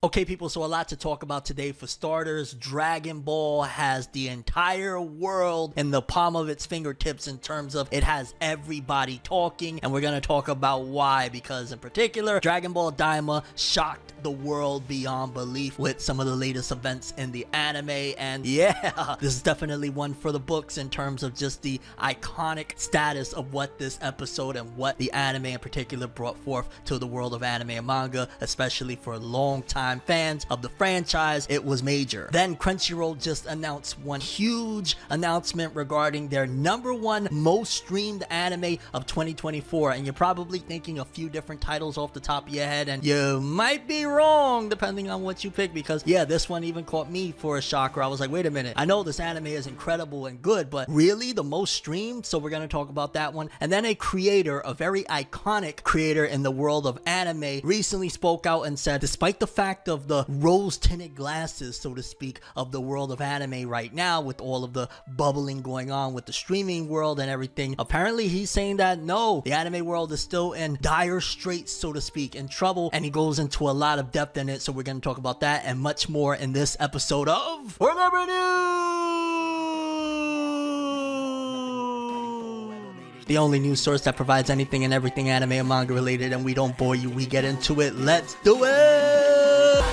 Okay, people, so a lot to talk about today. For starters, Dragon Ball has the entire world in the palm of its fingertips in terms of it has everybody talking, and we're going to talk about why, because in particular, Dragon Ball Daima shocked the world beyond belief with some of the latest events in the anime, and yeah, this is definitely one for the books in terms of just the iconic status of what this episode and what the anime in particular brought forth to the world of anime and manga, especially for long time fans of the franchise. It was major. Then Crunchyroll just announced one huge announcement regarding their #1 most streamed anime of 2024, and you're probably thinking a few different titles off the top of your head, and you might be wrong depending on what you pick, because yeah, this one even caught me for a shocker. I was like, wait a minute, I know this anime is incredible and good, but really the most streamed? So we're going to talk about that one. And then a creator, a very iconic creator in the world of anime, recently spoke out and said, despite the fact of the rose-tinted glasses, so to speak, of the world of anime right now, with all of the bubbling going on with the streaming world and everything, apparently he's saying that no, the anime world is still in dire straits, so to speak, in trouble, and he goes into a lot of depth in it. So we're going to talk about that and much more in this episode of ForneverNews, the only news source that provides anything and everything anime and manga related, and we don't bore you, we get into it. Let's do it.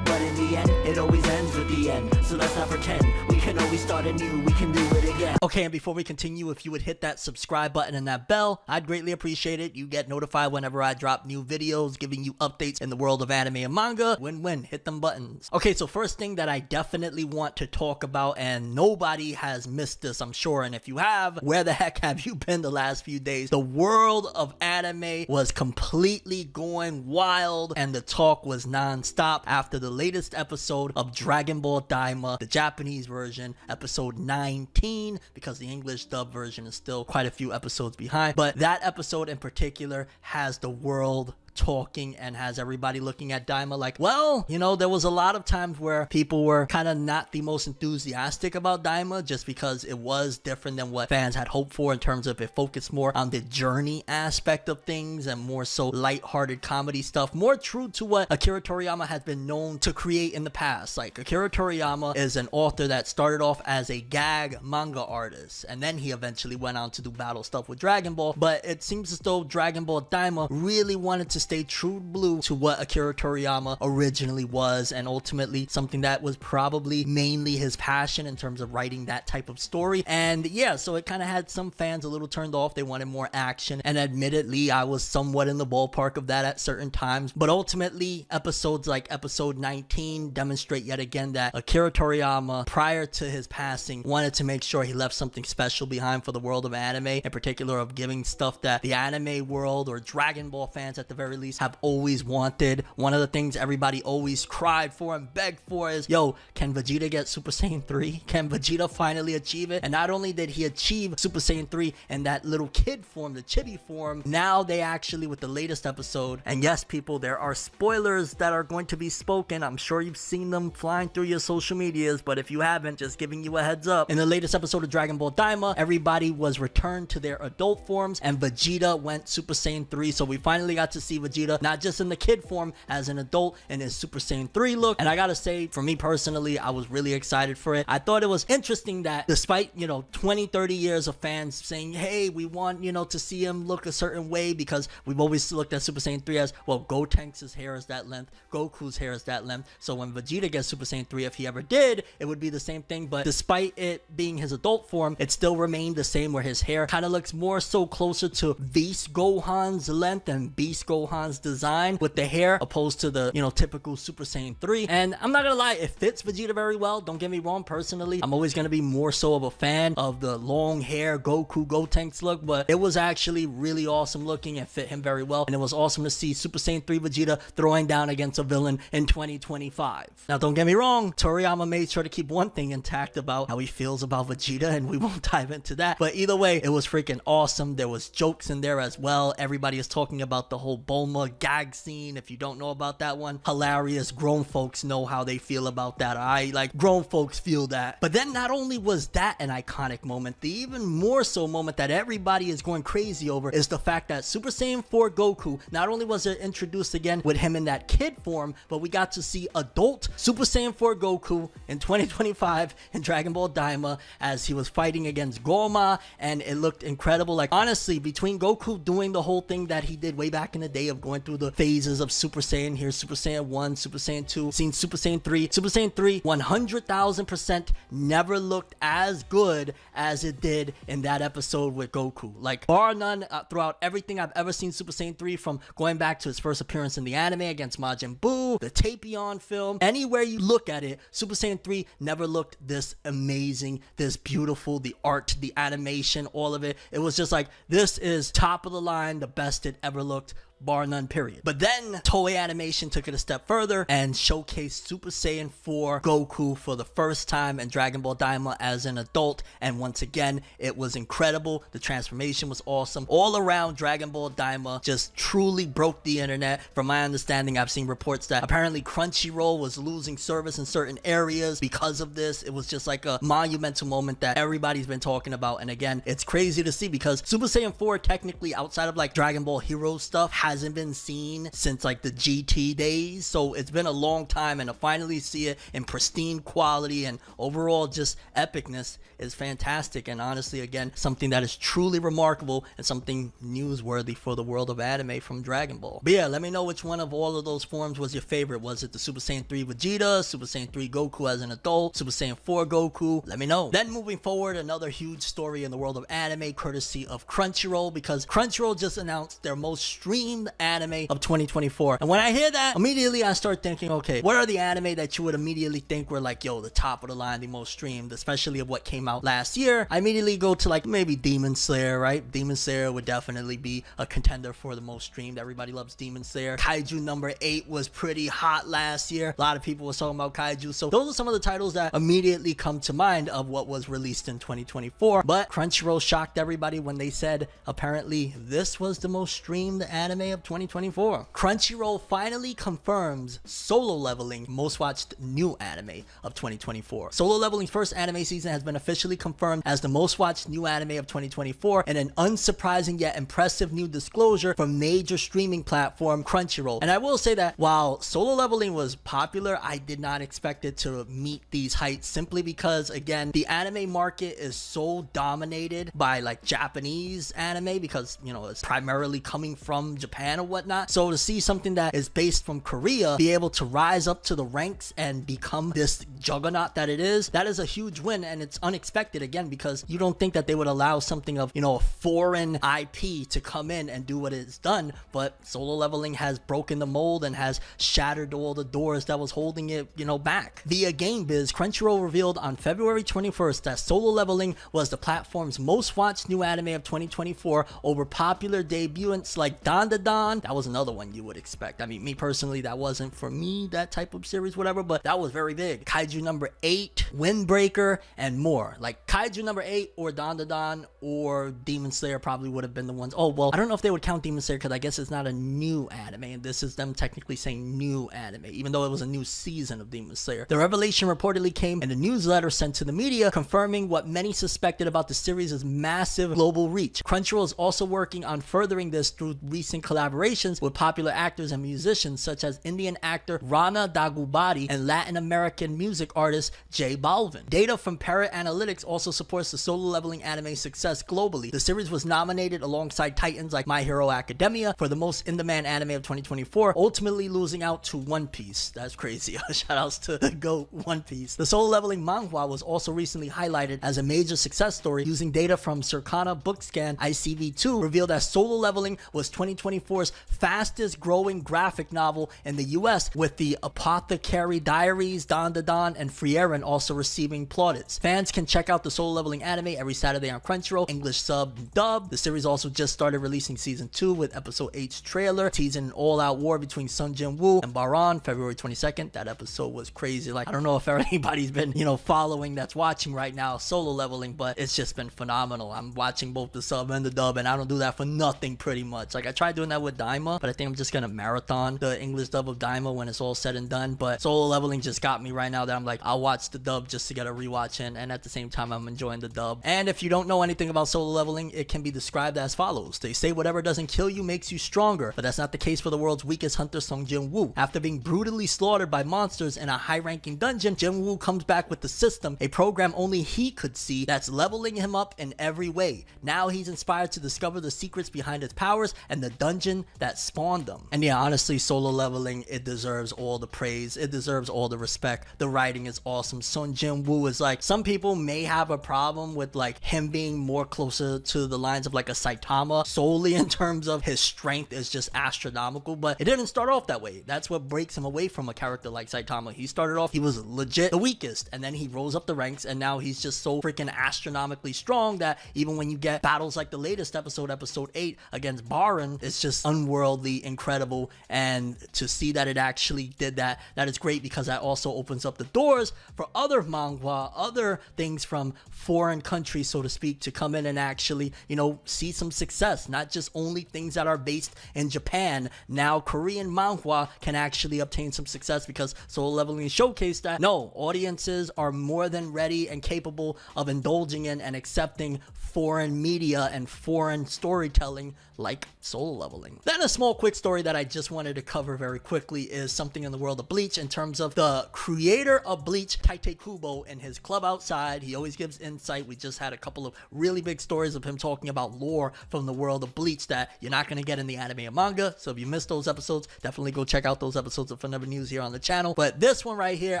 But in the end, it always ends with the end. So let's not pretend we can always start anew. We can do it again. Okay, and before we continue, if you would hit that subscribe button and that bell, I'd greatly appreciate it. You get notified whenever I drop new videos, giving you updates in the world of anime and manga. Win-win, hit them buttons. Okay, so first thing that I definitely want to talk about, and nobody has missed this, I'm sure, and if you have, where the heck have you been the last few days? The world of anime was completely going wild, and the talk was non-stop after the latest episode of Dragon Ball Daima, the Japanese version, episode 19, because the English dub version is still quite a few episodes behind. But that episode in particular has the world talking and has everybody looking at Daima like, well, you know, there was a lot of times where people were kind of not the most enthusiastic about Daima, just because it was different than what fans had hoped for in terms of it focused more on the journey aspect of things and more so light-hearted comedy stuff, more true to what Akira Toriyama has been known to create in the past. Like, Akira Toriyama is an author that started off as a gag manga artist, and then he eventually went on to do battle stuff with Dragon Ball, but it seems as though Dragon Ball Daima really wanted to stay true blue to what Akira Toriyama originally was, and ultimately something that was probably mainly his passion in terms of writing that type of story. And yeah, so it kind of had some fans a little turned off. They wanted more action, and admittedly I was somewhat in the ballpark of that at certain times, but ultimately episodes like episode 19 demonstrate yet again that Akira Toriyama, prior to his passing, wanted to make sure he left something special behind for the world of anime, in particular of giving stuff that the anime world or Dragon Ball fans at the very least have always wanted. One of the things everybody always cried for and begged for is, yo, can Vegeta get Super Saiyan 3? Can Vegeta finally achieve it? And not only did he achieve Super Saiyan 3 in that little kid form, the chibi form, now they actually, with the latest episode, and yes people, there are spoilers that are going to be spoken. I'm sure you've seen them flying through your social medias, but if you haven't, just giving you a heads up. In the latest episode of Dragon Ball Daima, everybody was returned to their adult forms, and Vegeta went Super Saiyan 3, so we finally got to see Vegeta not just in the kid form, as an adult in his Super Saiyan 3 look. And I gotta say, for me personally, I was really excited for it. I thought it was interesting that despite, you know, 20-30 years of fans saying, hey, we want, you know, to see him look a certain way, because we've always looked at Super Saiyan 3 as, well, Gotenks' hair is that length, Goku's hair is that length, so when Vegeta gets Super Saiyan 3, if he ever did, it would be the same thing. But despite it being his adult form, it still remained the same, where his hair kind of looks more so closer to Beast Gohan's length and Beast Gohan's design with the hair, opposed to the, you know, typical Super Saiyan 3. And I'm not gonna lie, it fits Vegeta very well. Don't get me wrong, personally, I'm always gonna be more so of a fan of the long hair Goku Gotenks look, but it was actually really awesome looking and fit him very well. And it was awesome to see Super Saiyan 3 Vegeta throwing down against a villain in 2025. Now, don't get me wrong, Toriyama made sure to keep one thing intact about how he feels about Vegeta, and we won't dive into that. But either way, it was freaking awesome. There was jokes in there as well. Everybody is talking about the whole Bulma Bulma gag scene. If you don't know about that one, hilarious. Grown folks know how they feel about that. I like grown folks feel that. But then not only was that an iconic moment, the even more so moment that everybody is going crazy over is the fact that Super Saiyan 4 Goku, not only was it introduced again with him in that kid form, but we got to see adult Super Saiyan 4 Goku in 2025 in Dragon Ball Daima as he was fighting against Goma, and it looked incredible. Like, honestly, between Goku doing the whole thing that he did way back in the day of going through the phases of Super Saiyan, here's Super Saiyan 1, Super Saiyan 2, seen Super Saiyan 3, 100,000% never looked as good as it did in that episode with Goku. Like, bar none, throughout everything I've ever seen Super Saiyan 3, from going back to his first appearance in the anime against Majin Buu, the Tapion film, anywhere you look at it, Super Saiyan 3 never looked this amazing, this beautiful, the art, the animation, all of it. It was just like, this is top of the line, the best it ever looked, bar none, period. But then Toei Animation took it a step further and showcased Super Saiyan 4 Goku for the first time in Dragon Ball Daima as an adult, and once again it was incredible. The transformation was awesome. All around, Dragon Ball Daima just truly broke the internet. From my understanding, I've seen reports that apparently Crunchyroll was losing service in certain areas because of this. It was just like a monumental moment that everybody's been talking about, and again, it's crazy to see because Super Saiyan 4, technically outside of like Dragon Ball Heroes stuff, hasn't been seen since like the GT days, so it's been a long time, and to finally see it in pristine quality and overall just epicness is fantastic, and honestly, again, something that is truly remarkable and something newsworthy for the world of anime from Dragon Ball. But yeah, let me know which one of all of those forms was your favorite. Was it the Super Saiyan 3 Vegeta, Super Saiyan 3 Goku as an adult, Super Saiyan 4 Goku? Let me know. Then moving forward, another huge story in the world of anime courtesy of Crunchyroll, because Crunchyroll just announced their most streamed anime of 2024. And when I hear that, immediately I start thinking, okay, what are the anime that you would immediately think were like, yo, the top of the line, the most streamed, especially of what came out last year? I immediately go to like maybe Demon Slayer, right? Demon Slayer would definitely be a contender for the most streamed. Everybody loves Demon Slayer. Kaiju number 8 was pretty hot last year. A lot of people were talking about Kaiju. So those are some of the titles that immediately come to mind of what was released in 2024. But Crunchyroll shocked everybody when they said apparently this was the most streamed anime of 2024. Crunchyroll finally confirms Solo Leveling most watched new anime of 2024. Solo Leveling's first anime season has been officially confirmed as the most watched new anime of 2024, and an unsurprising yet impressive new disclosure from major streaming platform Crunchyroll. And I will say that while Solo Leveling was popular, I did not expect it to meet these heights, simply because, again, the anime market is so dominated by like Japanese anime because, you know, it's primarily coming from Japan or whatnot. So to see something that is based from Korea be able to rise up to the ranks and become this juggernaut that it is, that is a huge win, and it's unexpected, again, because you don't think that they would allow something of, you know, a foreign IP to come in and do what it's done. But Solo Leveling has broken the mold and has shattered all the doors that was holding it, you know, back. Via GameBiz, Crunchyroll revealed on February 21st that Solo Leveling was the platform's most watched new anime of 2024 over popular debuts like Dan Da Dan. That was another one you would expect. I mean, me personally, that wasn't for me, that type of series, whatever, but that was very big. Kaiju number 8, Windbreaker, and more. Like Kaiju number 8 or Dan Da Dan or Demon Slayer probably would have been the ones. Oh, well, I don't know if they would count Demon Slayer because I guess it's not a new anime, and this is them technically saying new anime, even though it was a new season of Demon Slayer. The revelation reportedly came in a newsletter sent to the media, confirming what many suspected about the series' massive global reach. Crunchyroll is also working on furthering this through recent collaborations with popular actors and musicians such as Indian actor Rana Dagubati and Latin American music artist J Balvin. Data from Parrot Analytics also supports the Solo Leveling anime success globally. The series was nominated alongside titans like My Hero Academia for the most in-demand anime of 2024, ultimately losing out to One Piece. That's crazy. Shoutouts to the GOAT One Piece. The Solo Leveling manhwa was also recently highlighted as a major success story, using data from Circana Bookscan ICV2 revealed that Solo Leveling was 2024's fastest growing graphic novel in the US, with the Apothecary Diaries, Dan Da Dan, and Frieren also receiving plaudits. Fans can check out the Solo Leveling anime every Saturday on Crunchyroll, English sub and dub. The series also just started releasing season 2 with episode 8's trailer teasing an all-out war between Sun Jin Woo and Baran February 22nd. That episode was crazy. Like, I don't know if anybody's been, you know, following that's watching right now Solo Leveling, but it's just been phenomenal. I'm watching both the sub and the dub, and I don't do that for nothing pretty much. Like, I tried doing that with Daima, but I think I'm just gonna marathon the English dub of Daima when it's all said and done. But Solo Leveling just got me right now that I'm like, I'll watch the dub just to get a rewatch in, and at the same time I'm enjoying the dub. And if you don't know anything about Solo Leveling, it can be described as follows. They say whatever doesn't kill you makes you stronger, but that's not the case for the world's weakest hunter, Sung Jin Woo. After being brutally slaughtered by monsters in a high-ranking dungeon, Jin Woo comes back with the system, a program only he could see, that's leveling him up in every way. Now he's inspired to discover the secrets behind his powers and the dungeon that spawned them. And yeah, honestly, Solo Leveling, it deserves all the praise, it deserves all the respect. The writing is awesome. Sung Jin Woo is like, some people may have a problem with like him being more closer to the lines of like a Saitama, solely in terms of his strength is just astronomical, but it didn't start off that way. That's what breaks him away from a character like Saitama. He started off, he was legit the weakest, and then he rose up the ranks, and now he's just so freaking astronomically strong that even when you get battles like the latest episode, episode 8 against Baron, it's just unworldly, incredible. And to see that it actually did that, that is great, because that also opens up the doors for other manga, other things from foreign countries, so to speak, to come in and actually, you know, see some success. Not just only things that are based in Japan. Now Korean manga can actually obtain some success, because Solo Leveling showcased that no, audiences are more than ready and capable of indulging in and accepting foreign media and foreign storytelling like Solo Leveling. Then a small quick story that I just wanted to cover very quickly is something in the world of Bleach, in terms of the creator of Bleach, Tite Kubo, in his club outside. He always gives insight. We just had a couple of really big stories of him talking about lore from the world of Bleach that you're not going to get in the anime and manga. So if you missed those episodes, definitely go check out those episodes of ForneverNews here on the channel. But this one right here,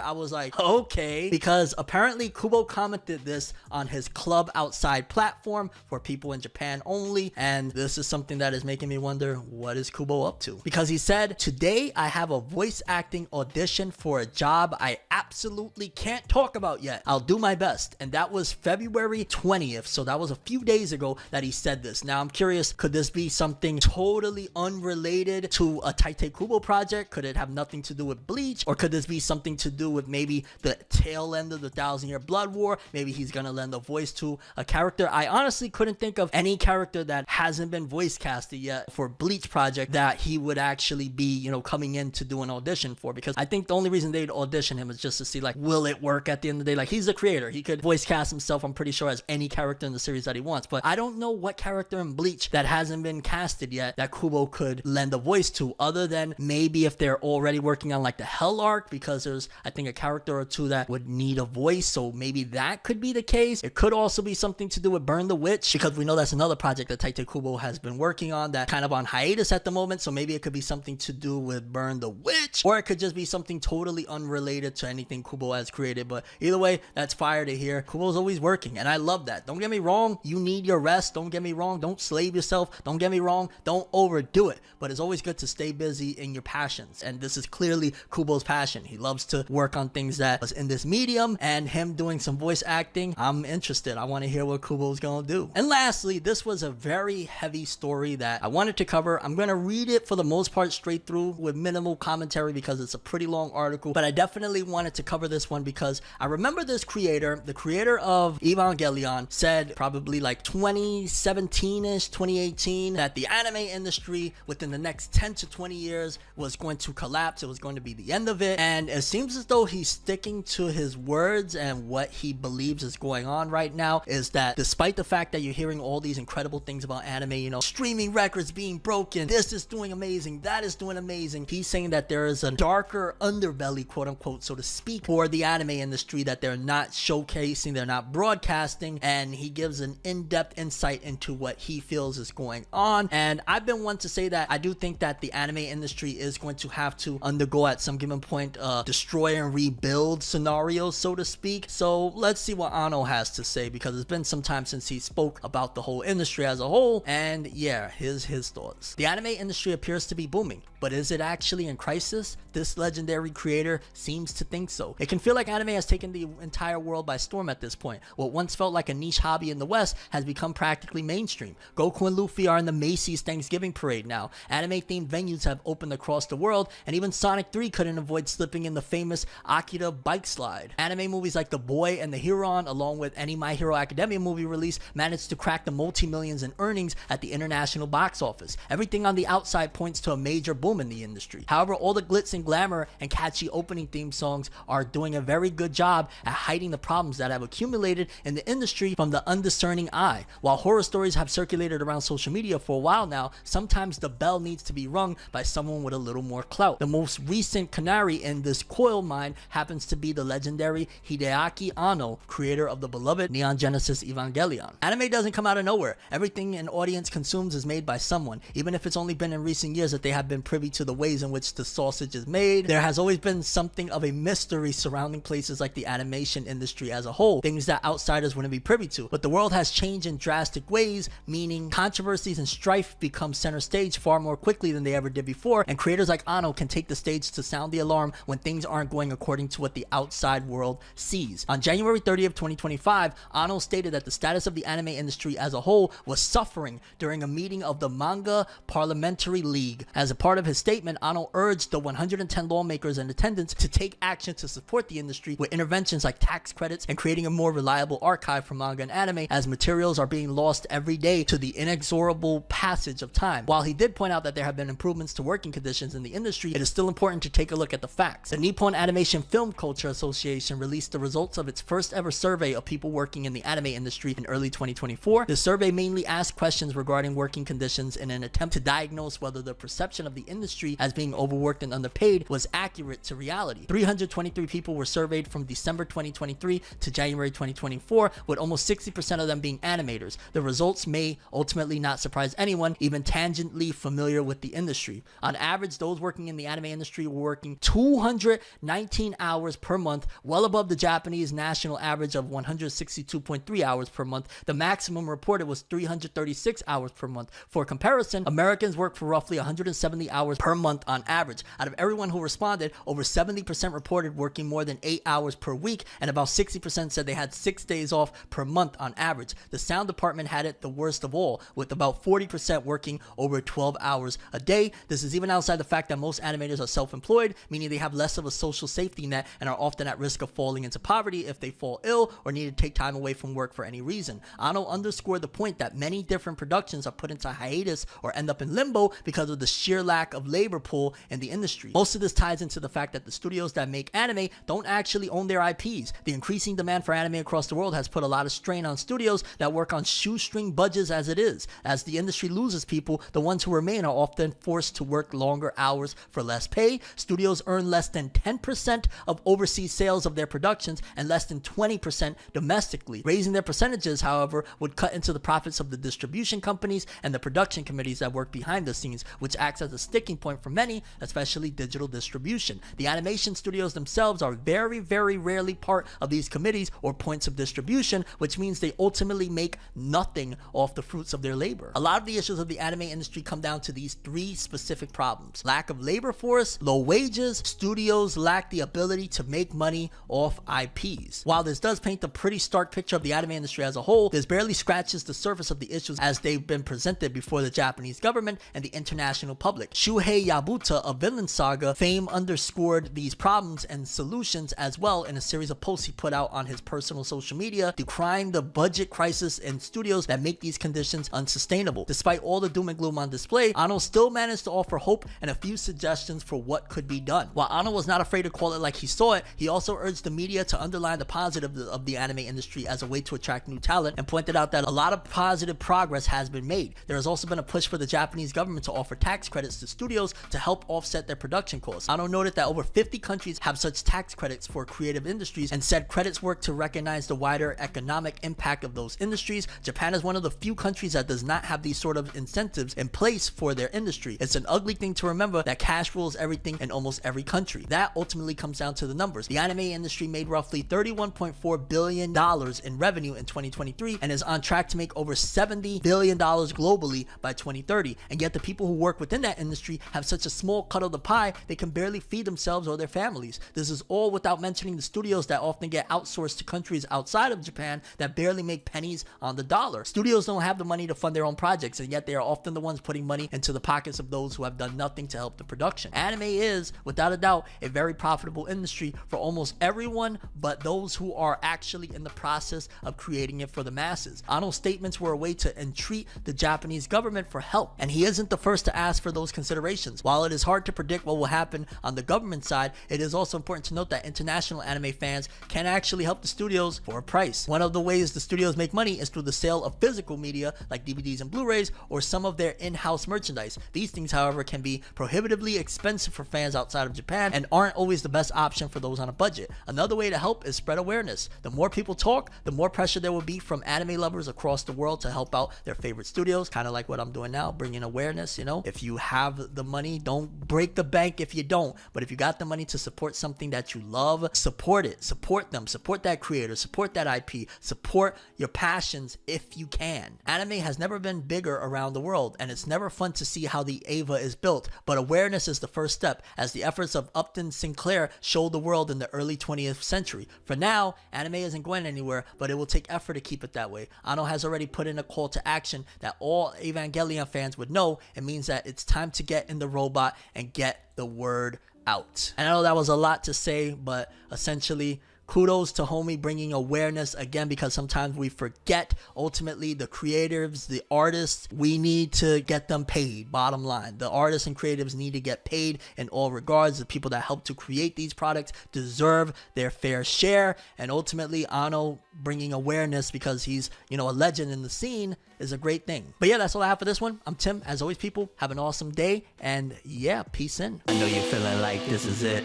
I was like, okay, because apparently Kubo commented this on his club outside platform for people in Japan only, and this is something that is making me wonder, what is Kubo up to? Because he said, today I have a voice acting audition for a job I absolutely can't talk about yet. I'll do my best. And that was February 20th, so that was a few days ago that he said this. Now I'm curious, could this be something totally unrelated to a Tite Kubo project? Could it have nothing to do with Bleach? Or could this be something to do with maybe the tail end of the 1,000-Year Blood War? Maybe he's gonna lend a voice to a character. I honestly couldn't think of any character that hasn't been voice casted yet for Bleach project that he would actually be, you know, coming in to do an audition for, because I think the only reason they'd audition him is just to see like, will it work at the end of the day? Like, he's the creator, he could voice cast himself, I'm pretty sure, as any character in the series that he wants. But I don't know what character in Bleach that hasn't been casted yet that Kubo could lend a voice to, other than maybe if they're already working on like the Hell arc, because there's, I think, a character or two that would need a voice, so maybe that could be the case. It could also be something to do with Burn the Witch, because we know that's another project that Tite Kubo has been working on that kind of on hiatus at the moment, so maybe it could be something to do with Burn the Witch, or it could just be something totally unrelated to anything Kubo has created. But either way, that's fire to hear. Kubo's always working, and I love that. Don't get me wrong, you need your rest. Don't get me wrong, don't slave yourself. Don't get me wrong, don't overdo it. But it's always good to stay busy in your passions, and this is clearly Kubo's passion. He loves to work on things that was in this medium, and him doing some voice acting, I'm interested. I want to hear what Kubo's gonna do. And lastly, this was a very heavy story that I wanted to cover. I'm gonna read it for the most part straight through with minimal commentary because it's a pretty long article, but I definitely wanted to cover this one because I remember this creator, the creator of Evangelion, said probably like 2017-ish, 2018, that the anime industry within the next 10 to 20 years was going to collapse. It was going to be the end of it, and it seems as though he's sticking to his words, and what he believes is going on right now is that despite the fact that you're hearing all these incredible things about anime, you know, streaming records being broken, this is doing amazing, that is doing amazing, he's saying that there is a darker underbelly, quote unquote, so to speak, for the anime industry that they're not showcasing, they're not broadcasting, and he gives an in-depth insight into what he feels is going on. And I've been one to say that I do think that the anime industry is going to have to undergo at some given point destroy and rebuild scenarios, so to speak. So let's see what Ano has to say, because it's been some time since he spoke about the whole industry as a whole, and yeah, here's his thoughts. The anime industry appears to be booming, but is it actually in crisis? This legendary creator seems to think so. It can feel like anime has taken the entire world by storm at this point. What once felt like a niche hobby in the West has become practically mainstream. Goku and Luffy are in the Macy's Thanksgiving parade now. Anime-themed venues have opened across the world, and even Sonic 3 couldn't avoid slipping in the famous Akira bike slide. Anime movies like The Boy and The Heron, along with any My Hero Academia movie release, managed to crack the multi-millions in earnings at the international box office. everything on the outside points to a major boom in the industry. However, all the glitz and glamour and catchy opening theme songs are doing a very good job at hiding the problems that have accumulated in the industry from the undiscerning eye. While horror stories have circulated around social media for a while now, sometimes the bell needs to be rung by someone with a little more clout. The most recent canary in this coil mine happens to be the legendary Hideaki Anno, creator of the beloved Neon Genesis Evangelion. Anime doesn't come out of nowhere. Everything an audience consumes is made by someone. Even if it's only been in recent years that they have been privy to the ways in which the sausage is made, there has always been something of a mystery surrounding places like the animation industry as a whole, things that outsiders wouldn't be privy to. But the world has changed in drastic ways, meaning controversies and strife become center stage far more quickly than they ever did before, and creators like Anno can take the stage to sound the alarm when things aren't going according to what the outside world sees. On January 30th, 2025, Anno stated that the status of the anime industry as a whole was suffering during a meeting of the Manga Parliamentary League. As a part of his statement, Anno urged the 110 lawmakers in attendance to take action to support the industry with interventions like tax credits and creating a more reliable archive for manga and anime, as materials are being lost every day to the inexorable passage of time. While he did point out that there have been improvements to working conditions in the industry, it is still important to take a look at the facts. The Nippon Animation Film Culture Association released the results of its first ever survey of people working in the anime industry in early 2024. The survey mainly asked questions regarding working conditions in an attempt to diagnose whether the perception of the industry as being overworked and underpaid was accurate to reality. 323 people were surveyed from December 2023 to January 2024, with almost 60% of them being animators. The results may ultimately not surprise anyone even tangentially familiar with the industry. On average, those working in the anime industry were working 219 hours per month, well above the Japanese national average of 162.3 hours per month. The maximum reported was 336 hours per month. For comparison, Americans work for roughly 170 hours per month on average. Out of everyone who responded, over 70% reported working more than 8 hours per week, and about 60% said they had 6 days off per month on average. The sound department had it the worst of all, with about 40% working over 12 hours a day. This is even outside the fact that most animators are self-employed, meaning they have less of a social safety net and are often at risk of falling into poverty if they fall ill or need to take time away from work for any reason. Anno underscored the point that many different productions are put into hiatus or end up in limbo because of the sheer lack of labor pool in the industry. Most of this ties into the fact that the studios that make anime don't actually own their IPs. The increasing demand for anime across the world has put a lot of strain on studios that work on shoestring budgets as it is. As the industry loses people, the ones who remain are often forced to work longer hours for less pay. Studios earn less than 10% of overseas sales of their productions and less than 20% domestically. Raising their percentages, however, would cut into the profits of the distribution companies and the production committees that work behind the scenes, which acts as a sticking point for many, especially digital distribution. The animation studios themselves are very, very rarely part of these committees or points of distribution, which means they ultimately make nothing off the fruits of their labor. A lot of the issues of the anime industry come down to these three specific problems: lack of labor force, low wages, studios lack the ability to make money off IPs. While this does paint a pretty stark picture of the anime industry as a whole, this barely scratches the surface of the issues as they've been presented before the Japanese government and the international public. Shuhei Yabuta of Vinland Saga fame underscored these problems and solutions as well in a series of posts he put out on his personal social media, decrying the budget crisis in studios that make these conditions unsustainable. Despite all the doom and gloom on display, Anno still managed to offer hope and a few suggestions for what could be done. While Anno was not afraid to call it like he saw it, he also urged the media to underline the positive of the anime industry as a way to attract new talent, and pointed out that a lot of positive progress has been made. There has also been a push for the Japanese government to offer tax credits to studios to help offset their production costs. Anno noted that over 50 countries have such tax credits for creative industries, and said credits work to recognize the wider economic impact of those industries. Japan is one of the few countries that does not have these sort of incentives in place for their industry. It's an ugly thing to remember that cash rules everything in almost every country. That ultimately comes down to the numbers. The anime industry made roughly $31.4 billion in revenue in 2023 and is on track to make over $70 billion globally by 2030. And yet the people who work within that industry have such a small cut of the pie, they can barely feed themselves or their families. This is all without mentioning the studios that often get outsourced to countries outside of Japan that barely make pennies on the dollar. Studios don't have the money to fund their own projects, and yet they are often the ones putting money into the pockets of those who have done nothing to help the production. Anime is, without a doubt, a very profitable industry for almost everyone but those who are actually in the process of creating it for the masses. Anno's statements were a way to entreat the Japanese government for help. And he isn't the first to ask for those considerations. While it is hard to predict what will happen on the government side, it is also important to note that international anime fans can actually help the studios for a price. One of the ways the studios make money is through the sale of physical media like DVDs and Blu-rays or some of their in-house merchandise. These things, however, can be prohibitively expensive for fans outside of Japan and aren't always the best option for those on a budget. Another way to help is spread awareness. The more people talk, the more pressure there will be from anime lovers across the world to help out their favorite studios, kind of like what I'm doing now, bringing awareness. You know, if you have the money, don't break the bank if you don't, but if you got the money to support something that you love, support it, support them, support that creator, support that IP, support your passions if you can. Anime has never been bigger around the world, and it's never fun to see how the Eva is built, but awareness is the first step, as the efforts of Upton Sinclair showed the world in the early 20th century. For now, anime isn't going anywhere, but it will take effort to keep it that way. Ano has already put in a call to action that all Evangelion fans would know. It means that it's time to get in the robot and get the word out. And I know that was a lot to say, but essentially, kudos to homie bringing awareness again, because sometimes we forget. Ultimately, the creatives, the artists, we need to get them paid. Bottom line, the artists and creatives need to get paid in all regards. The people that help to create these products deserve their fair share. And ultimately, Ano bringing awareness because he's, you know, a legend in the scene is a great thing. But yeah, that's all I have for this one. I'm Tim. As always, people, have an awesome day. And yeah, peace in. I know you're feeling like this is it.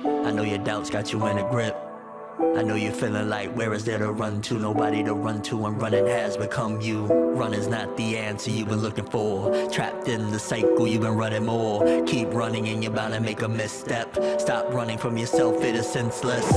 I know your doubts got you in a grip. I know you're feeling like, where is there to run to? Nobody to run to, and running has become you. Running's not the answer you've been looking for. Trapped in the cycle, you've been running more. Keep running and you're bound to make a misstep. Stop running from yourself, it is senseless.